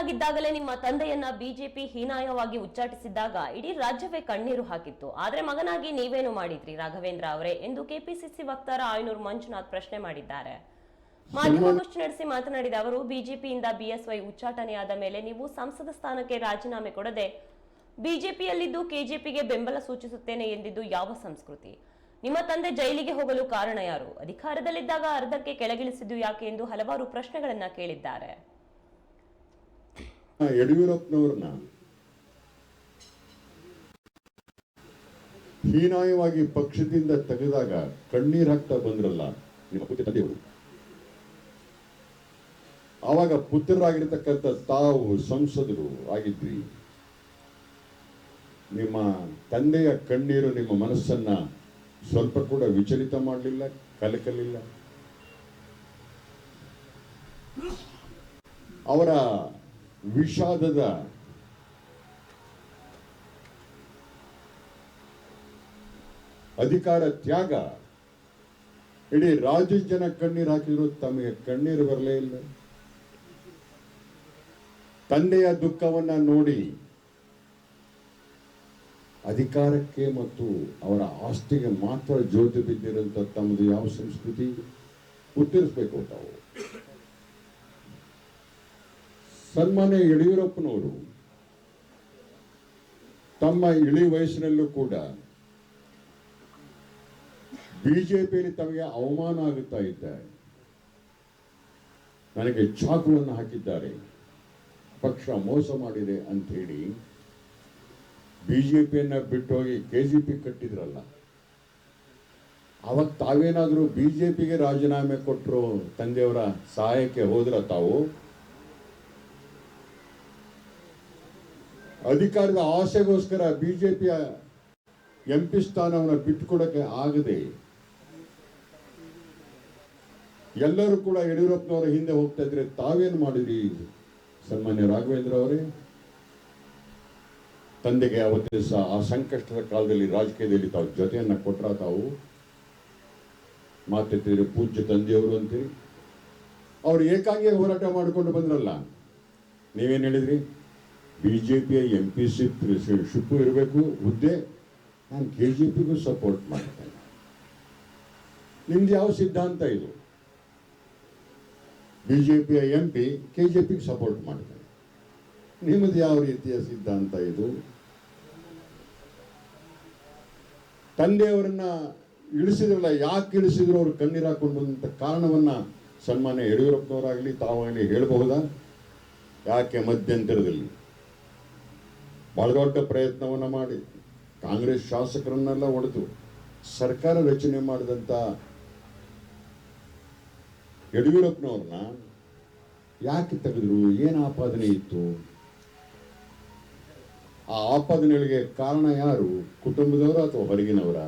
ಮಗನಾಗಿದ್ದಾಗಲೇ ನಿಮ್ಮ ತಂದೆಯನ್ನ ಬಿಜೆಪಿ ಹೀನಾಯವಾಗಿ ಉಚ್ಚಾಟಿಸಿದ್ದಾಗ ಇಡೀ ರಾಜ್ಯವೇ ಕಣ್ಣೀರು ಹಾಕಿತ್ತು. ಆದ್ರೆ ಮಗನಾಗಿ ನೀವೇನು ಮಾಡಿದ್ರಿ ರಾಘವೇಂದ್ರ ಅವರೇ ಎಂದು ಕೆಪಿಸಿಸಿ ವಕ್ತಾರ ಆಯನೂರು ಮಂಜುನಾಥ್ ಪ್ರಶ್ನೆ ಮಾಡಿದ್ದಾರೆ. ಮಾಧ್ಯಮಗೋಷ್ಠಿ ನಡೆಸಿ ಮಾತನಾಡಿದ ಅವರು, ಬಿಜೆಪಿಯಿಂದ ಬಿಎಸ್ವೈ ಉಚ್ಚಾಟನೆಯಾದ ಮೇಲೆ ನೀವು ಸಂಸದ ಸ್ಥಾನಕ್ಕೆ ರಾಜೀನಾಮೆ ಕೊಡದೆ ಬಿಜೆಪಿಯಲ್ಲಿದ್ದು ಕೆಜೆಪಿಗೆ ಬೆಂಬಲ ಸೂಚಿಸುತ್ತೇನೆ ಎಂದಿದ್ದು ಯಾವ ಸಂಸ್ಕೃತಿ? ನಿಮ್ಮ ತಂದೆ ಜೈಲಿಗೆ ಹೋಗಲು ಕಾರಣ ಯಾರು? ಅಧಿಕಾರದಲ್ಲಿದ್ದಾಗ ಅರ್ಧಕ್ಕೆ ಕೆಳಗಿಳಿಸಿದ್ದು ಯಾಕೆ ಎಂದು ಹಲವಾರು ಪ್ರಶ್ನೆಗಳನ್ನ ಕೇಳಿದ್ದಾರೆ. ಯಡಿಯೂರಪ್ಪನವ್ರನ್ನ ಹೀನಾಯವಾಗಿ ಪಕ್ಷದಿಂದ ತೆಗೆದಾಗ ಕಣ್ಣೀರ್ ಹಾಕ್ತಾ ಬಂದ್ರಲ್ಲ ನಿಮ್ಮ ಪುತ್ರ ತಂದೆಯವರು. ಆವಾಗ ಪುತ್ರರಾಗಿರ್ತಕ್ಕಂಥ ತಾವು ಸಂಸದರು ಆಗಿದ್ರಿ. ನಿಮ್ಮ ತಂದೆಯ ಕಣ್ಣೀರು ನಿಮ್ಮ ಮನಸ್ಸನ್ನ ಸ್ವಲ್ಪ ಕೂಡ ವಿಚಲಿತ ಮಾಡಲಿಲ್ಲ, ಕಲಕಲಿಲ್ಲ. ಅವರ ವಿಷಾದದ ಅಧಿಕಾರ ತ್ಯಾಗ ಇಡೀ ರಾಜ್ಯದ ಜನ ಕಣ್ಣೀರು ಹಾಕಿದ್ರು, ತಮಗೆ ಕಣ್ಣೀರು ಬರಲೇ ಇಲ್ಲ. ತಂದೆಯ ದುಃಖವನ್ನ ನೋಡಿ ಅಧಿಕಾರಕ್ಕೆ ಮತ್ತು ಅವರ ಆಸ್ತಿಗೆ ಮಾತ್ರ ಜ್ಯೋತಿ ಬಿದ್ದಿರಂತ ತಮ್ಮದು ಯಾವ ಸಂಸ್ಕೃತಿ ಉತ್ತರಿಸಬೇಕು ತಾವು. ಸನ್ಮಾನ್ಯ ಯಡಿಯೂರಪ್ಪನವರು ತಮ್ಮ ಇಳಿ ವಯಸ್ಸಿನಲ್ಲೂ ಕೂಡ ಬಿಜೆಪಿಯಲ್ಲಿ ತಮಗೆ ಅವಮಾನ ಆಗುತ್ತಾ ಇದ್ದಾರೆ. ನನಗೆ ಚಾಕುವನ್ನು ಹಾಕಿದ್ದಾರೆ, ಪಕ್ಷ ಮೋಸ ಮಾಡಿದೆ ಅಂತ ಹೇಳಿ ಬಿಜೆಪಿಯನ್ನ ಬಿಟ್ಟೋಗಿ ಕೆಜೆಪಿ ಕಟ್ಟಿದ್ರಲ್ಲ. ಅವಾಗ ತಾವೇನಾದರೂ ಬಿಜೆಪಿಗೆ ರಾಜೀನಾಮೆ ಕೊಟ್ಟರು, ತಂದೆಯವರ ಸಹಾಯಕ್ಕೆ ಹೋದ್ರ ತಾವು? ಅಧಿಕಾರದ ಆಸೆಗೋಸ್ಕರ ಬಿಜೆಪಿಯ ಎಂಪಿ ಸ್ಥಾನವನ್ನು ಬಿಟ್ಟುಕೊಡಕ್ಕೆ ಆಗದೆ ಎಲ್ಲರೂ ಕೂಡ ಯಡಿಯೂರಪ್ಪನವರ ಹಿಂದೆ ಹೋಗ್ತಾ ಇದ್ರೆ ತಾವೇನು ಮಾಡಿದ್ರಿ ಸನ್ಮಾನ್ಯ ರಾಘವೇಂದ್ರ ಅವರೇ? ತಂದೆಗೆ ಅವತ್ತೇ ಸಹ ಆ ಸಂಕಷ್ಟದ ಕಾಲದಲ್ಲಿ ರಾಜಕೀಯದಲ್ಲಿ ತಾವು ಜೊತೆಯನ್ನ ಕೊಟ್ರ ತಾವು ಮಾತೆತ್ತಿದ್ರೆ ಪೂಜ್ಯ ತಂದೆಯವರು ಅಂತೀರಿ. ಅವ್ರು ಏಕಾಂಗಿ ಹೋರಾಟ ಮಾಡಿಕೊಂಡು ಬಂದ್ರಲ್ಲ, ನೀವೇನು ಹೇಳಿದ್ರಿ? ಬಿಜೆಪಿಯ ಎಂಪಿ ಶಿಪ್ಪು ಇರಬೇಕು ಹುದ್ದೆ, ನಾನು ಕೆಜೆಪಿಗೂ ಸಪೋರ್ಟ್ ಮಾಡ್ತೇನೆ. ನಿಮ್ದು ಯಾವ ಸಿದ್ಧಾಂತ ಇದು? ಬಿಜೆಪಿಯ ಎಂಪಿ ಕೆಜೆಪಿಗೆ ಸಪೋರ್ಟ್ ಮಾಡ್ತಾರೆ. ನಿಮ್ಮದು ಯಾವ ರೀತಿಯ ಸಿದ್ಧಾಂತ ಇದು? ತಂದೆಯವರನ್ನ ಇಳಿಸಿದ್ರಲ್ಲ, ಯಾಕೆ ಇಳಿಸಿದ್ರು? ಅವರು ಕಣ್ಣೀರು ಹಾಕೊಂಡು ಬಂದಂತ ಕಾರಣವನ್ನ ಸನ್ಮಾನ್ಯ ಯಡಿಯೂರಪ್ಪನವರಾಗಲಿ ತಾವಾಗಲಿ ಹೇಳಬಹುದಾ? ಯಾಕೆ ಮಧ್ಯಂತರದಲ್ಲಿ ಬಹಳ ದೊಡ್ಡ ಪ್ರಯತ್ನವನ್ನ ಮಾಡಿ ಕಾಂಗ್ರೆಸ್ ಶಾಸಕರನ್ನೆಲ್ಲ ಹೊಡೆದು ಸರ್ಕಾರ ರಚನೆ ಮಾಡಿದಂತ ಯಡಿಯೂರಪ್ಪನವ್ರನ್ನ ಯಾಕೆ ತೆಗೆದ್ರು? ಏನು ಆಪಾದನೆ ಇತ್ತು? ಆ ಆಪಾದನೆಗಳಿಗೆ ಕಾರಣ ಯಾರು? ಕುಟುಂಬದವರ ಅಥವಾ ಹೊರಗಿನವರ?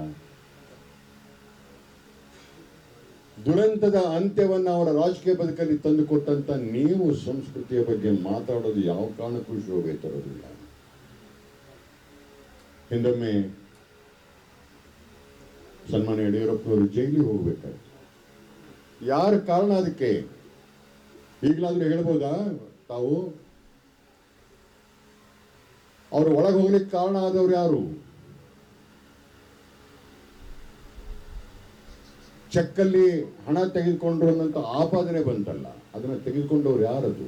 ದುರಂತದ ಅಂತ್ಯವನ್ನ ಅವರ ರಾಜಕೀಯ ಬದುಕಲ್ಲಿ ತಂದುಕೊಟ್ಟಂತ ನೀವು ಸಂಸ್ಕೃತಿಯ ಬಗ್ಗೆ ಮಾತಾಡೋದು ಯಾವ ಕಾರಣಕ್ಕೂ ಶೋಭೆ ತರೋದಿಲ್ಲ. ಹಿಂದೊಮ್ಮೆ ಸನ್ಮಾನ್ಯ ಯಡಿಯೂರಪ್ಪನವರು ಜೈಲಿಗೆ ಹೋಗ್ಬೇಕಾಯ್ತು. ಯಾರ ಕಾರಣ ಅದಕ್ಕೆ? ಈಗಲಾದ್ರೂ ಹೇಳ್ಬೋದಾ ತಾವು? ಅವರು ಒಳಗೆ ಹೋಗ್ಲಿಕ್ಕೆ ಕಾರಣ ಆದವ್ರು ಯಾರು? ಚೆಕ್ಕಲ್ಲಿ ಹಣ ತೆಗೆದುಕೊಂಡ್ರು ಅನ್ನೋಂಥ ಆಪಾದನೆ ಬಂತಲ್ಲ, ಅದನ್ನ ತೆಗೆದುಕೊಂಡವ್ರು ಯಾರದು?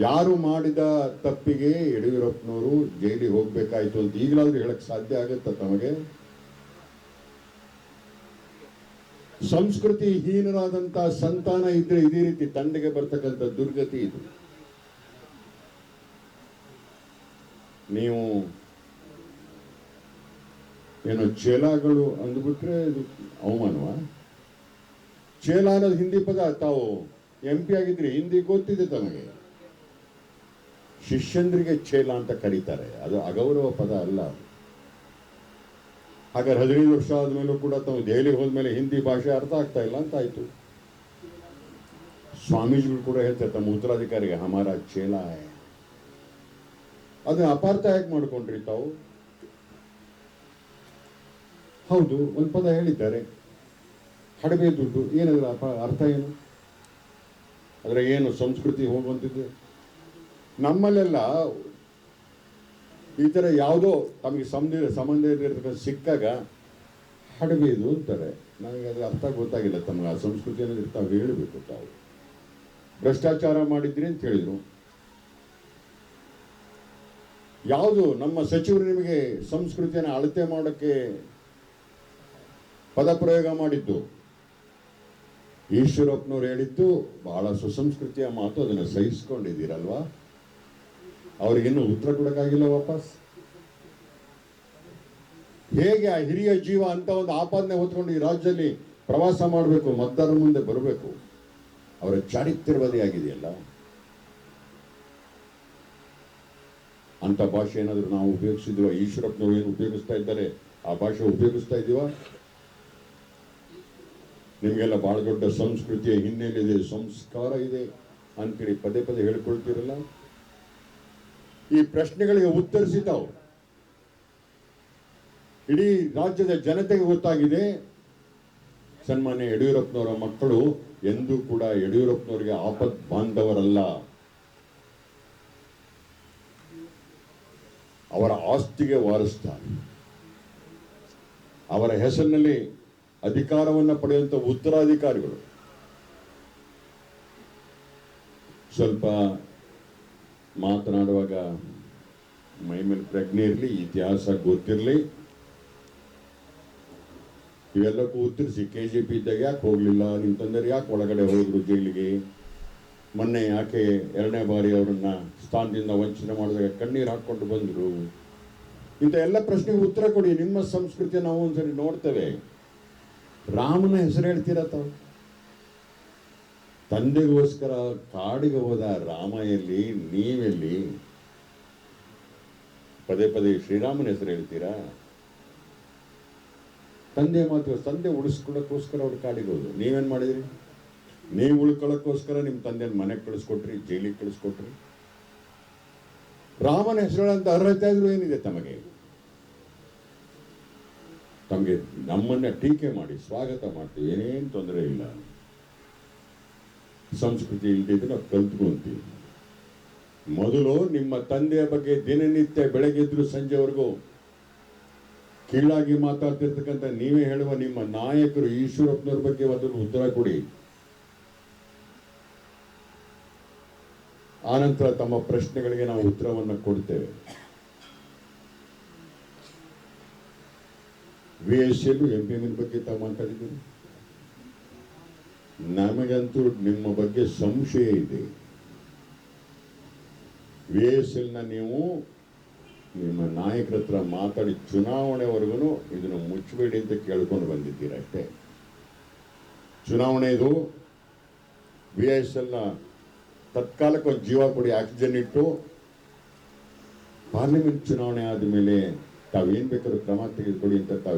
ಯಾರು ಮಾಡಿದ ತಪ್ಪಿಗೆ ಯಡಿಯೂರಪ್ಪನವರು ಜೈಲಿಗೆ ಹೋಗ್ಬೇಕಾಯ್ತು ಅಂತ ಈಗಲಾದ್ರೂ ಹೇಳಕ್ ಸಾಧ್ಯ ಆಗುತ್ತಾ ತಮಗೆ? ಸಂಸ್ಕೃತಿ ಹೀನರಾದಂತ ಸಂತಾನ ಇದ್ರೆ ಇದೇ ರೀತಿ ತಂದೆಗೆ ಬರ್ತಕ್ಕಂಥ ದುರ್ಗತಿ ಇದು. ನೀವು ಏನೋ ಚೇಲಾಗಳು ಅಂದ್ಬಿಟ್ರೆ ಇದು ಅವಮಾನವ? ಚೇಲ ಅನ್ನೋದು ಹಿಂದಿ ಪದ. ತಾವು ಎಂಪಿ ಆಗಿದ್ರಿ, ಹಿಂದಿ ಗೊತ್ತಿದೆ ತಮಗೆ. ಶಿಷ್ಯಂದ್ರಿಗೆ ಚೇಲ ಅಂತ ಕರೀತಾರೆ, ಅದು ಅಗೌರವ ಪದ ಅಲ್ಲ. ಹಾಗಾದ್ರೆ 15 ವರ್ಷ ಆದ್ಮೇಲೂ ಕೂಡ ತಾವು ದೆಹಲಿಗೆ ಹೋದ್ಮೇಲೆ ಹಿಂದಿ ಭಾಷೆ ಅರ್ಥ ಆಗ್ತಾ ಇಲ್ಲ ಅಂತ ಆಯ್ತು. ಸ್ವಾಮೀಜಿಗಳು ಕೂಡ ಹೇಳ್ತಾರೆ ತಮ್ಮ ಉತ್ತರಾಧಿಕಾರಿಗೆ ಹಮಾರ ಚೇಲ ಹೈ. ಅದನ್ನ ಅಪಾರ್ಥ ಯಾಕೆ ಮಾಡ್ಕೊಂಡ್ರಿ ತಾವು? ಹೌದು, ಒಂದು ಪದ ಹೇಳಿದ್ದಾರೆ, ಹಡಬೆ ದುಡ್ಡು. ಏನದ್ರ ಅರ್ಥ ಏನು? ಆದರೆ ಏನು ಸಂಸ್ಕೃತಿ ಹೋಗುವಂತಿದೆ. ನಮ್ಮಲ್ಲೆಲ್ಲ ಈ ಥರ ಯಾವುದೋ ತಮಗೆ ಸಂಬಂಧ ಇರತಕ್ಕಂಥ ಸಿಕ್ಕಾಗ ಹಡಬೇದು ಅಂತಾರೆ. ನನಗೆ ಅದು ಅರ್ಥ ಗೊತ್ತಾಗಿಲ್ಲ. ತಮಗೆ ಆ ಸಂಸ್ಕೃತಿ ಅನ್ನೋದು ತಾವು ಹೇಳಬೇಕು. ತಾವು ಭ್ರಷ್ಟಾಚಾರ ಮಾಡಿದ್ರಿ ಅಂತ ಹೇಳಿದರು. ಯಾವುದು ನಮ್ಮ ಸಚಿವರು ನಿಮಗೆ ಸಂಸ್ಕೃತಿಯನ್ನು ಅಳತೆ ಮಾಡೋಕ್ಕೆ ಪದಪ್ರಯೋಗ ಮಾಡಿದ್ದು? ಈಶ್ವರಪ್ಪನವ್ರು ಹೇಳಿದ್ದು ಬಹಳ ಸುಸಂಸ್ಕೃತಿಯ ಮಾತು, ಅದನ್ನು ಸಹಿಸ್ಕೊಂಡಿದ್ದೀರಲ್ವಾ? ಅವ್ರಿಗಿನ್ನೂ ಉತ್ತರ ಕೊಡೋಕ್ಕಾಗಿಲ್ಲ ವಾಪಸ್. ಹೇಗೆ ಆ ಹಿರಿಯ ಜೀವ ಅಂತ ಒಂದು ಆಪಾದನೆ ಹೊತ್ಕೊಂಡು ಈ ರಾಜ್ಯದಲ್ಲಿ ಪ್ರವಾಸ ಮಾಡಬೇಕು, ಮತದಾರರ ಮುಂದೆ ಬರಬೇಕು? ಅವರ ಚಾರಿತ್ರ್ಯವಾದಿಯಾಗಿದೆಯಲ್ಲ. ಅಂತ ಭಾಷೆ ಏನಾದರೂ ನಾವು ಉಪಯೋಗಿಸಿದ್ವ? ಈಶ್ವರಪ್ಪನವ್ರು ಏನು ಉಪಯೋಗಿಸ್ತಾ ಇದ್ದಾರೆ ಆ ಭಾಷೆ ಉಪಯೋಗಿಸ್ತಾ ಇದ್ದೀವ? ನಿಮಗೆಲ್ಲ ಬಹಳ ದೊಡ್ಡ ಸಂಸ್ಕೃತಿಯ ಹಿನ್ನೆಲೆ ಇದೆ, ಸಂಸ್ಕಾರ ಇದೆ ಅಂತೇಳಿ ಪದೇ ಪದೇ ಹೇಳ್ಕೊಳ್ತೀರಲ್ಲ. ಈ ಪ್ರಶ್ನೆಗಳಿಗೆ ಉತ್ತರಿಸಿ ತಾವು ಇಡೀ ರಾಜ್ಯದ ಜನತೆಗೆ ಗೊತ್ತಾಗಿದೆ, ಸನ್ಮಾನ್ಯ ಯಡಿಯೂರಪ್ಪನವರ ಮಕ್ಕಳು ಎಂದೂ ಕೂಡ ಯಡಿಯೂರಪ್ಪನವರಿಗೆ ಆಪತ್ ಬಾಂಧವರಲ್ಲ. ಅವರ ಆಸ್ತಿಗೆ ವಾರಿಸ್ತಾರೆ. ಅವರ ಹೆಸರಿನಲ್ಲಿ ಅಧಿಕಾರವನ್ನು ಪಡೆಯುವಂಥ ಉತ್ತರಾಧಿಕಾರಿಗಳು. ಸ್ವಲ್ಪ ಮಾತನಾಡುವಾಗ ಮೈ ಮೇಲೆ ಪ್ರಜ್ಞೆ ಇರಲಿ, ಇತಿಹಾಸ ಗೊತ್ತಿರಲಿ. ಇವೆಲ್ಲಕ್ಕೂ ಉತ್ತರಿಸಿ. KJP ಇದ್ದಾಗ ಯಾಕೆ ಹೋಗಲಿಲ್ಲ, ನಿಮ್ಮ ತಂದೆಯರು ಯಾಕೆ ಒಳಗಡೆ ಹೋದ್ರು ಜೈಲಿಗೆ, ಮೊನ್ನೆ ಯಾಕೆ 2ನೇ ಬಾರಿ ಅವರನ್ನ ಸ್ಥಾನದಿಂದ ವಂಚನೆ ಮಾಡಿದಾಗ ಕಣ್ಣೀರು ಹಾಕ್ಕೊಂಡು ಬಂದರು, ಇಂಥ ಎಲ್ಲ ಪ್ರಶ್ನೆಗೆ ಉತ್ತರ ಕೊಡಿ. ನಿಮ್ಮ ಸಂಸ್ಕೃತಿಯ ನಾವು ಒಂದ್ಸರಿ ನೋಡ್ತೇವೆ. ರಾಮನ ಹೆಸರು ಹೇಳ್ತೀರ ತಾವು? ತಂದೆಗೋಸ್ಕರ ಕಾಡಿಗೆ ಹೋದ ರಾಮ ಎಲ್ಲಿ, ನೀವೆಲ್ಲಿ? ಪದೇ ಪದೇ ಶ್ರೀರಾಮನ ಹೆಸರು ಹೇಳ್ತೀರಾ? ತಂದೆ ಮಾತು, ತಂದೆ ಉಳಿಸ್ಕೊಳ್ಳೋಕ್ಕೋಸ್ಕರ ಅವ್ರು ಕಾಡಿಗೆ ಹೋದ್ರು. ನೀವೇನು ಮಾಡಿದ್ರಿ? ನೀವು ಉಳ್ಕೊಳ್ಳೋಕ್ಕೋಸ್ಕರ ನಿಮ್ಮ ತಂದೆನ ಮನೆಗೆ ಕಳಿಸ್ಕೊಟ್ರಿ, ಜೈಲಿಗೆ ಕಳಿಸ್ಕೊಟ್ರಿ. ರಾಮನ ಹೆಸರುಗಳಂತ ಅರ್ಹತೆ ಆದ್ರೂ ಏನಿದೆ ತಮಗೆ? ತಮಗೆ ನಮ್ಮನ್ನ ಟೀಕೆ ಮಾಡಿ ಸ್ವಾಗತ ಮಾಡ್ತೀವಿ, ಏನೇನು ತೊಂದರೆ ಇಲ್ಲ. ಸಂಸ್ಕೃತಿ ಇಲ್ದಿದ್ರೆ ನಾವು ಕಲ್ತ್ಕೊಂತೀವಿ. ಮೊದಲು ನಿಮ್ಮ ತಂದೆಯ ಬಗ್ಗೆ ದಿನನಿತ್ಯ ಬೆಳಗ್ಗೆದ್ರು ಸಂಜೆವರೆಗೂ ಕೀಳಾಗಿ ಮಾತಾಡ್ತಿರ್ತಕ್ಕಂಥ ನೀವೇ ಹೇಳುವ ನಿಮ್ಮ ನಾಯಕರು ಈಶ್ವರಪ್ಪನವ್ರ ಬಗ್ಗೆ ಮೊದಲು ಉತ್ತರ ಕೊಡಿ. ಆನಂತರ ತಮ್ಮ ಪ್ರಶ್ನೆಗಳಿಗೆ ನಾವು ಉತ್ತರವನ್ನು ಕೊಡ್ತೇವೆ. VSL MPM ಬಗ್ಗೆ ತಾವು ಮಾತಾಡಿದ್ದೀರಿ. ನಮಗಂತೂ ನಿಮ್ಮ ಬಗ್ಗೆ ಸಂಶಯ ಇದೆ. VSLನ ನೀವು ನಿಮ್ಮ ನಾಯಕರ ಹತ್ರ ಮಾತಾಡಿ ಚುನಾವಣೆವರೆಗೂ ಇದನ್ನು ಮುಚ್ಚಬೇಡಿ ಅಂತ ಕೇಳ್ಕೊಂಡು ಬಂದಿದ್ದೀರ ಅಷ್ಟೇ. ಚುನಾವಣೆ ಇದು. VSLನ ತತ್ಕಾಲಕ್ಕೆ ಒಂದು ಜೀವ ಕೊಡಿ, ಆಕ್ಸಿಜನ್ ಇಟ್ಟು ಪಾರ್ಲಿಮೆಂಟ್ ಚುನಾವಣೆ ಆದಮೇಲೆ ತಾವೇನು ಬೇಕಾದ್ರೂ ಕ್ರಮ ತೆಗೆದುಕೊಡಿ ಅಂತ ತಾವು